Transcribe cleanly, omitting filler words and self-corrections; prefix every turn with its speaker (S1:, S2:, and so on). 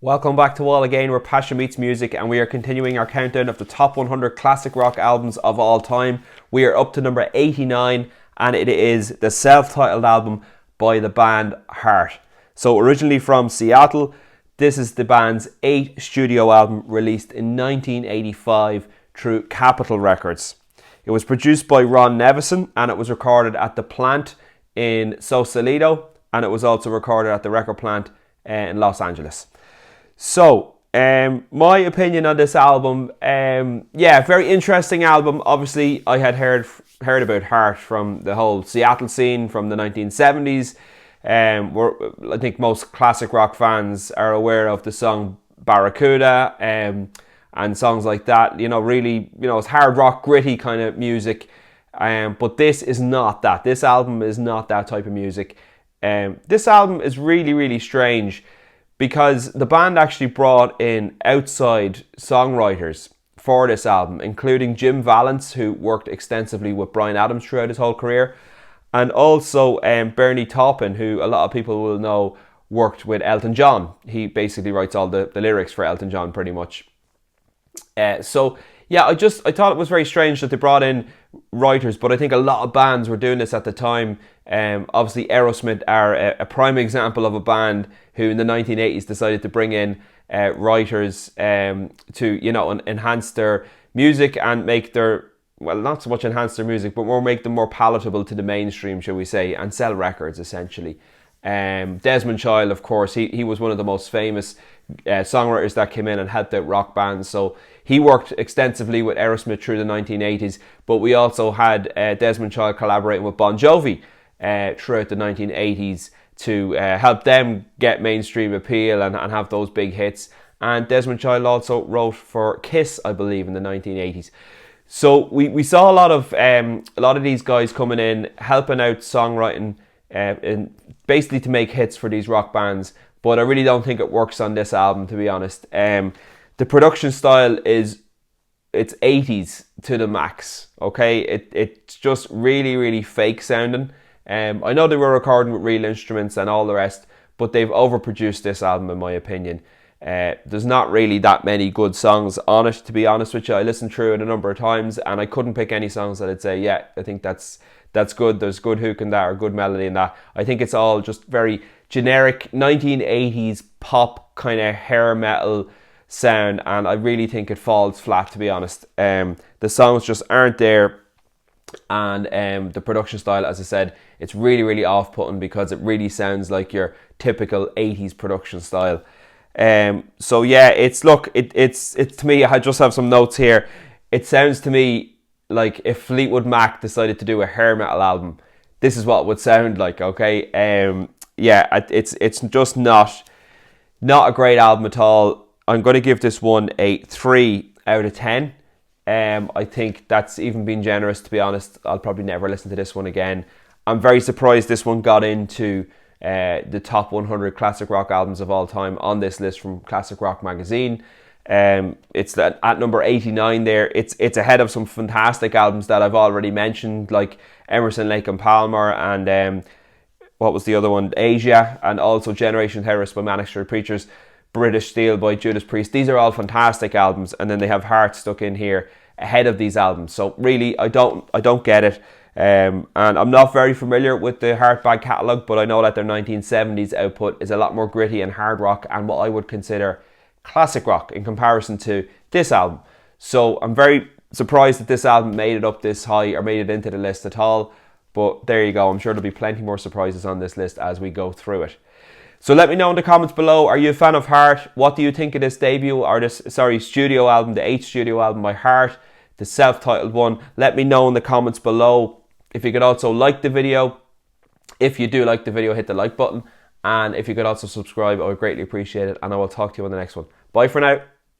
S1: Welcome back to All Again, where passion meets music, and we are continuing our countdown of the top 100 classic rock albums of all time. We are up to number 89, and it is the self-titled album by the band Heart. So originally from Seattle, this is the band's 8th studio album released in 1985 through Capitol Records. It was produced by Ron Nevison, and it was recorded at the plant in Sausalito, and it was also recorded at the record plant in Los Angeles. So, my opinion on this album, very interesting album. Obviously, I had heard about Heart from the whole Seattle scene from the 1970s. I think most classic rock fans are aware of the song Barracuda and songs like that. It's hard rock, gritty kind of music. But this is not that. This album is not that type of music. This album is really, really strange, because the band actually brought in outside songwriters for this album, including Jim Vallance, who worked extensively with Bryan Adams throughout his whole career, and also Bernie Taupin, who a lot of people will know worked with Elton John. He basically writes all the lyrics for Elton John pretty much. I thought it was very strange that they brought in writers, but I think a lot of bands were doing this at the time. Obviously Aerosmith are a prime example of a band who in the 1980s decided to bring in writers to enhance their music and make not so much enhance their music, but make them more palatable to the mainstream, shall we say, and sell records essentially. Desmond Child, of course, he was one of the most famous songwriters that came in and helped out rock bands. So he worked extensively with Aerosmith through the 1980s, but we also had Desmond Child collaborating with Bon Jovi throughout the 1980s to help them get mainstream appeal and have those big hits. And Desmond Child also wrote for Kiss, I believe, in the 1980s. So we saw a lot of these guys coming in, helping out songwriting, basically to make hits for these rock bands. But I really don't think it works on this album, to be honest. The production style it's 80s to the max. Okay, it's just really, really fake sounding. I know they were recording with real instruments and all the rest, but they've overproduced this album in my opinion. There's not really that many good songs on it, to be honest with you. I listened through it a number of times and I couldn't pick any songs that I'd say, yeah, I think that's good. There's good hook in that or good melody in that. I think it's all just very generic 1980s pop kind of hair metal sound, and I really think it falls flat, to be honest. The songs just aren't there, and the production style, as I said, it's really, really off-putting because it really sounds like your typical 80s production style. It's to me, I just have some notes here. It sounds to me like if Fleetwood Mac decided to do a hair metal album, this is what it would sound like, okay? It's just not a great album at all. I'm going to give this one a 3 out of 10. I think that's even being generous, to be honest. I'll probably never listen to this one again. I'm very surprised this one got into the top 100 classic rock albums of all time on this list from Classic Rock magazine. It's at number 89 there. It's ahead of some fantastic albums that I've already mentioned, like Emerson, Lake and Palmer, and what was the other one? Asia, and also Generation Terrorist by Manic Street Preachers, British Steel by Judas Priest. These are all fantastic albums, and then they have Heart stuck in here ahead of these albums. So really, I don't get it. And I'm not very familiar with the Heart back catalogue, but I know that their 1970s output is a lot more gritty and hard rock and what I would consider classic rock in comparison to this album. So I'm very surprised that this album made it up this high or made it into the list at all. But there you go. I'm sure there'll be plenty more surprises on this list as we go through it. So let me know in the comments below, are you a fan of Heart? What do you think of this studio album, the 8th studio album by Heart, the self-titled one? Let me know in the comments below. If you could also like the video. If you do like the video, hit the like button. And if you could also subscribe, I would greatly appreciate it. And I will talk to you on the next one. Bye for now.